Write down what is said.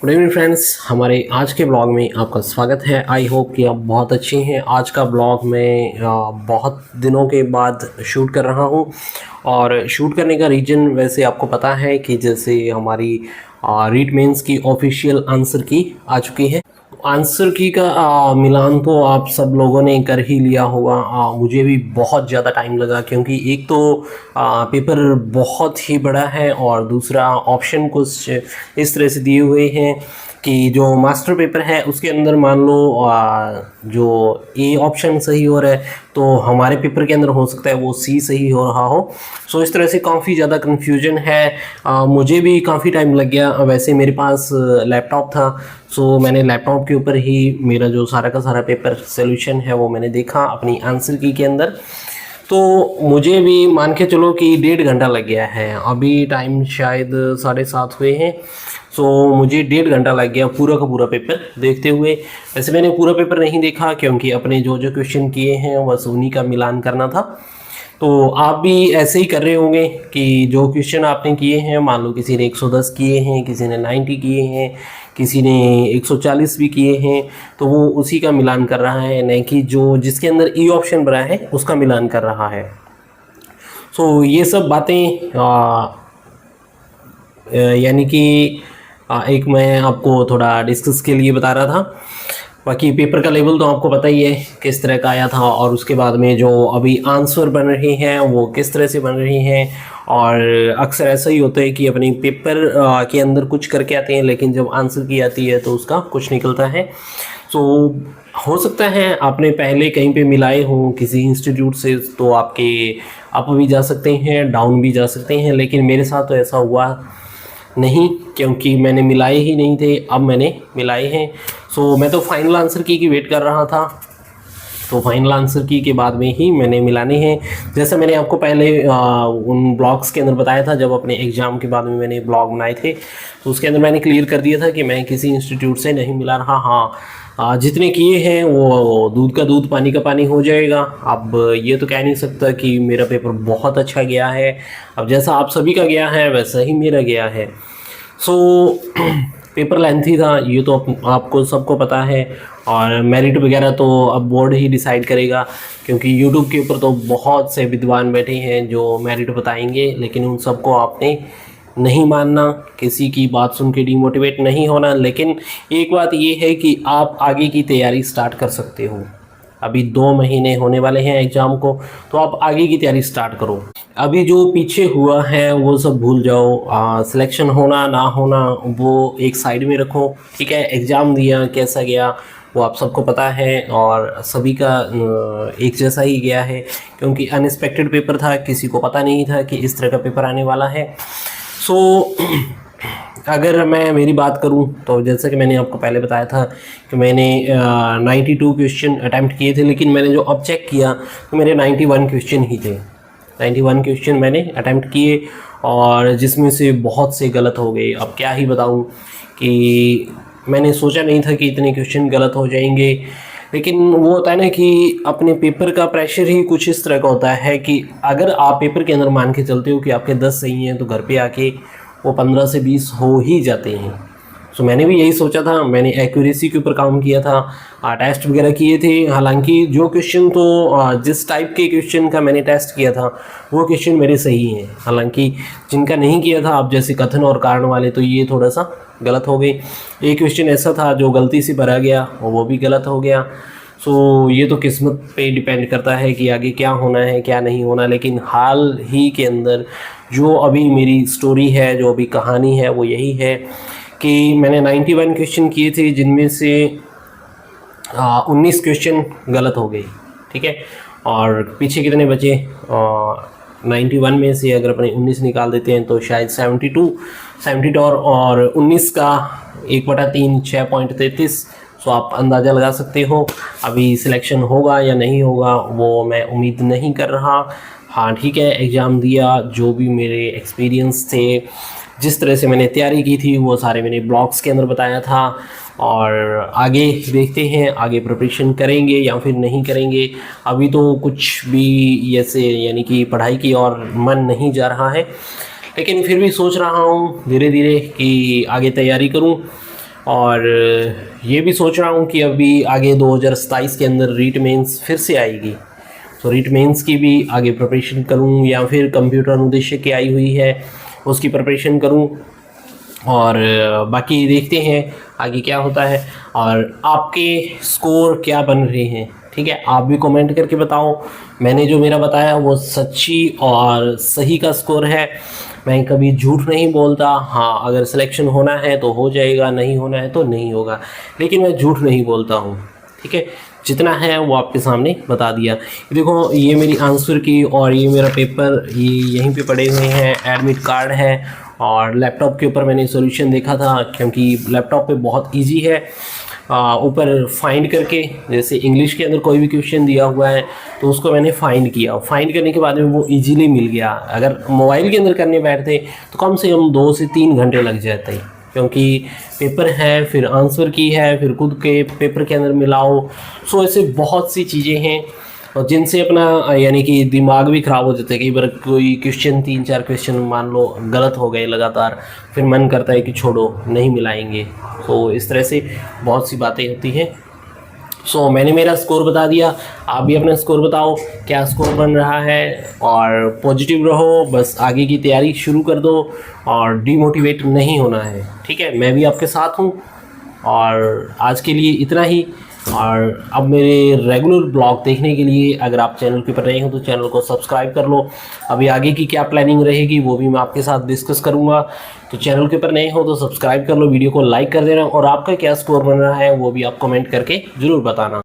Good evening friends, हमारे आज के ब्लॉग में आपका स्वागत है। आई होप कि आप बहुत अच्छे हैं। आज का ब्लॉग मैं बहुत दिनों के बाद शूट कर रहा हूं और शूट करने का रीज़न वैसे आपको पता है कि जैसे हमारी रीट मेंस की ऑफिशियल आंसर की आ चुकी है। आंसर की का मिलान तो आप सब लोगों ने कर ही लिया होगा। मुझे भी बहुत ज़्यादा टाइम लगा क्योंकि एक तो पेपर बहुत ही बड़ा है और दूसरा ऑप्शन कुछ इस तरह से दिए हुए हैं कि जो मास्टर पेपर है उसके अंदर मान लो जो ए ऑप्शन सही हो रहा है तो हमारे पेपर के अंदर हो सकता है वो सी सही हो रहा हो। सो इस तरह से काफ़ी ज़्यादा कन्फ्यूजन है। मुझे भी काफ़ी टाइम लग गया। वैसे मेरे पास लैपटॉप था, सो मैंने लैपटॉप के ऊपर ही मेरा जो सारा का सारा पेपर सोल्यूशन है वो मैंने देखा अपनी आंसर की के अंदर। तो मुझे भी मान के चलो कि 1.5 घंटा लग गया है। अभी टाइम शायद 7:30 हुए हैं। सो मुझे 1.5 घंटा लग गया पूरा का पूरा पेपर देखते हुए। वैसे मैंने पूरा पेपर नहीं देखा क्योंकि अपने जो जो क्वेश्चन किए हैं बस उन्हीं का मिलान करना था। तो आप भी ऐसे ही कर रहे होंगे कि जो क्वेश्चन आपने किए हैं, मान लो किसी ने 110 किए हैं, किसी ने 90 किए हैं, किसी ने 140 भी किए हैं, तो वो उसी का मिलान कर रहा है, नहीं कि जो जिसके अंदर ई ऑप्शन भरा है उसका मिलान कर रहा है। सो ये सब बातें यानी कि एक मैं आपको थोड़ा डिस्कस के लिए बता रहा था। बाकी पेपर का लेवल तो आपको पता ही है किस तरह का आया था, और उसके बाद में जो अभी आंसर बन रहे हैं वो किस तरह से बन रहे हैं। और अक्सर ऐसा ही होता है कि अपनी पेपर के अंदर कुछ करके आते हैं लेकिन जब आंसर की आती है तो उसका कुछ निकलता है। सो हो सकता है आपने पहले कहीं पे मिलाए हों किसी इंस्टीट्यूट से, तो आपके अप भी जा सकते हैं, डाउन भी जा सकते हैं, लेकिन मेरे साथ तो ऐसा हुआ नहीं क्योंकि मैंने मिलाए ही नहीं थे। अब मैंने मिलाए हैं। सो मैं तो फाइनल आंसर की वेट कर रहा था, तो फाइनल आंसर की के बाद में ही मैंने मिलाने हैं। जैसे मैंने आपको पहले उन ब्लॉग्स के अंदर बताया था, जब अपने एग्ज़ाम के बाद में मैंने ब्लॉग बनाए थे तो उसके अंदर मैंने क्लियर कर दिया था कि मैं किसी इंस्टीट्यूट से नहीं मिला रहा। हाँ, जितने किए हैं वो दूध का दूध पानी का पानी हो जाएगा। अब ये तो कह नहीं सकता कि मेरा पेपर बहुत अच्छा गया है। अब जैसा आप सभी का गया है वैसा ही मेरा गया है। सो पेपर लेंथी था, ये तो आपको सबको पता है। और मेरिट वगैरह तो अब बोर्ड ही डिसाइड करेगा, क्योंकि यूट्यूब के ऊपर तो बहुत से विद्वान बैठे हैं जो मेरिट बताएंगे, लेकिन उन सबको आपने नहीं मानना, किसी की बात सुन के डिमोटिवेट नहीं होना। लेकिन एक बात ये है कि आप आगे की तैयारी स्टार्ट कर सकते हो। अभी 2 महीने होने वाले हैं एग्ज़ाम को, तो आप आगे की तैयारी स्टार्ट करो। अभी जो पीछे हुआ है वो सब भूल जाओ। सिलेक्शन होना ना होना वो एक साइड में रखो, ठीक है। एग्ज़ाम दिया, कैसा गया वो आप सबको पता है और सभी का एक जैसा ही गया है, क्योंकि अनएक्सपेक्टेड पेपर था, किसी को पता नहीं था कि इस तरह का पेपर आने वाला है। सो अगर मैं मेरी बात करूं तो जैसा कि मैंने आपको पहले बताया था कि मैंने 92 क्वेश्चन अटैम्प्ट किए थे, लेकिन मैंने जो अब चेक किया तो मेरे 91 क्वेश्चन ही थे। 91 क्वेश्चन मैंने अटैम्प्ट किए और जिसमें से बहुत से गलत हो गए। अब क्या ही बताऊं कि मैंने सोचा नहीं था कि इतने क्वेश्चन गलत हो जाएंगे। लेकिन वो होता है ना कि अपने पेपर का प्रेशर ही कुछ इस तरह का होता है कि अगर आप पेपर के अंदर मान के चलते हो कि आपके 10 सही हैं तो घर पे आके वो 15 से 20 हो ही जाते हैं। सो मैंने भी यही सोचा था। मैंने एक्यूरेसी के ऊपर काम किया था, टेस्ट वगैरह किए थे। हालांकि जो क्वेश्चन तो जिस टाइप के क्वेश्चन का मैंने टेस्ट किया था वो क्वेश्चन मेरे सही हैं। हालांकि जिनका नहीं किया था, आप जैसे कथन और कारण वाले, तो ये थोड़ा सा गलत हो गई। एक क्वेश्चन ऐसा था जो गलती से भरा गया और वो भी गलत हो गया। सो ये तो किस्मत पे डिपेंड करता है कि आगे क्या होना है क्या नहीं होना। लेकिन हाल ही के अंदर जो अभी मेरी स्टोरी है, जो अभी कहानी है, वो यही है कि मैंने 91 क्वेश्चन किए थे, जिनमें से 19 क्वेश्चन गलत हो गए, ठीक है। और पीछे कितने बचे? 91 में से अगर अपने 19 निकाल देते हैं तो शायद 72 और 19 का 1/3 6.33। सो आप अंदाज़ा लगा सकते हो। अभी सिलेक्शन होगा या नहीं होगा वो मैं उम्मीद नहीं कर रहा। हाँ ठीक है, एग्ज़ाम दिया, जो भी मेरे एक्सपीरियंस थे, जिस तरह से मैंने तैयारी की थी वो सारे मैंने ब्लॉग्स के अंदर बताया था। और आगे देखते हैं, आगे प्रिपरेशन करेंगे या फिर नहीं करेंगे। अभी तो कुछ भी ऐसे यानी कि पढ़ाई की और मन नहीं जा रहा है, लेकिन फिर भी सोच रहा हूँ धीरे धीरे कि आगे तैयारी करूँ। और ये भी सोच रहा हूँ कि अभी आगे 2027 के अंदर रीट मेंस फिर से आएगी, तो रीट मेंस की भी आगे प्रिपरेशन करूँ या फिर कंप्यूटर अनुदेशक की आई हुई है उसकी प्रिपरेशन करूँ, और बाकी देखते हैं आगे क्या होता है। और आपके स्कोर क्या बन रहे हैं, ठीक है, आप भी कमेंट करके बताओ। मैंने जो मेरा बताया वो सच्ची और सही का स्कोर है, मैं कभी झूठ नहीं बोलता। हाँ, अगर सिलेक्शन होना है तो हो जाएगा, नहीं होना है तो नहीं होगा, लेकिन मैं झूठ नहीं बोलता हूँ, ठीक है। जितना है वो आपके सामने बता दिया। देखो ये मेरी आंसर की और ये मेरा पेपर ये यहीं पे पड़े हुए हैं, एडमिट कार्ड है, और लैपटॉप के ऊपर मैंने सॉल्यूशन देखा था क्योंकि लैपटॉप पे बहुत इजी है। ऊपर फाइंड करके, जैसे इंग्लिश के अंदर कोई भी क्वेश्चन दिया हुआ है तो उसको मैंने फाइंड किया, फाइंड करने के बाद में वो इजीली मिल गया। अगर मोबाइल के अंदर करने बैठते तो कम से कम 2 से 3 घंटे लग जाते, क्योंकि पेपर है, फिर आंसर की है, फिर खुद के पेपर के अंदर मिलाओ। सो ऐसे बहुत सी चीज़ें हैं और जिनसे अपना यानी कि दिमाग भी ख़राब हो जाता है। कई बार कोई क्वेश्चन 3-4 क्वेश्चन मान लो गलत हो गए लगातार, फिर मन करता है कि छोड़ो नहीं मिलाएंगे। तो इस तरह से बहुत सी बातें होती हैं। सो मैंने मेरा स्कोर बता दिया, आप भी अपना स्कोर बताओ क्या स्कोर बन रहा है, और पॉजिटिव रहो, बस आगे की तैयारी शुरू कर दो और डीमोटिवेट नहीं होना है, ठीक है। मैं भी आपके साथ हूँ, और आज के लिए इतना ही। और अब मेरे रेगुलर ब्लॉग देखने के लिए अगर आप चैनल के ऊपर नए हो तो चैनल को सब्सक्राइब कर लो। अभी आगे की क्या प्लानिंग रहेगी वो भी मैं आपके साथ डिस्कस करूँगा, तो चैनल के ऊपर नए हो तो सब्सक्राइब कर लो, वीडियो को लाइक कर देना, और आपका क्या स्कोर बन रहा है वो भी आप कमेंट करके ज़रूर बताना।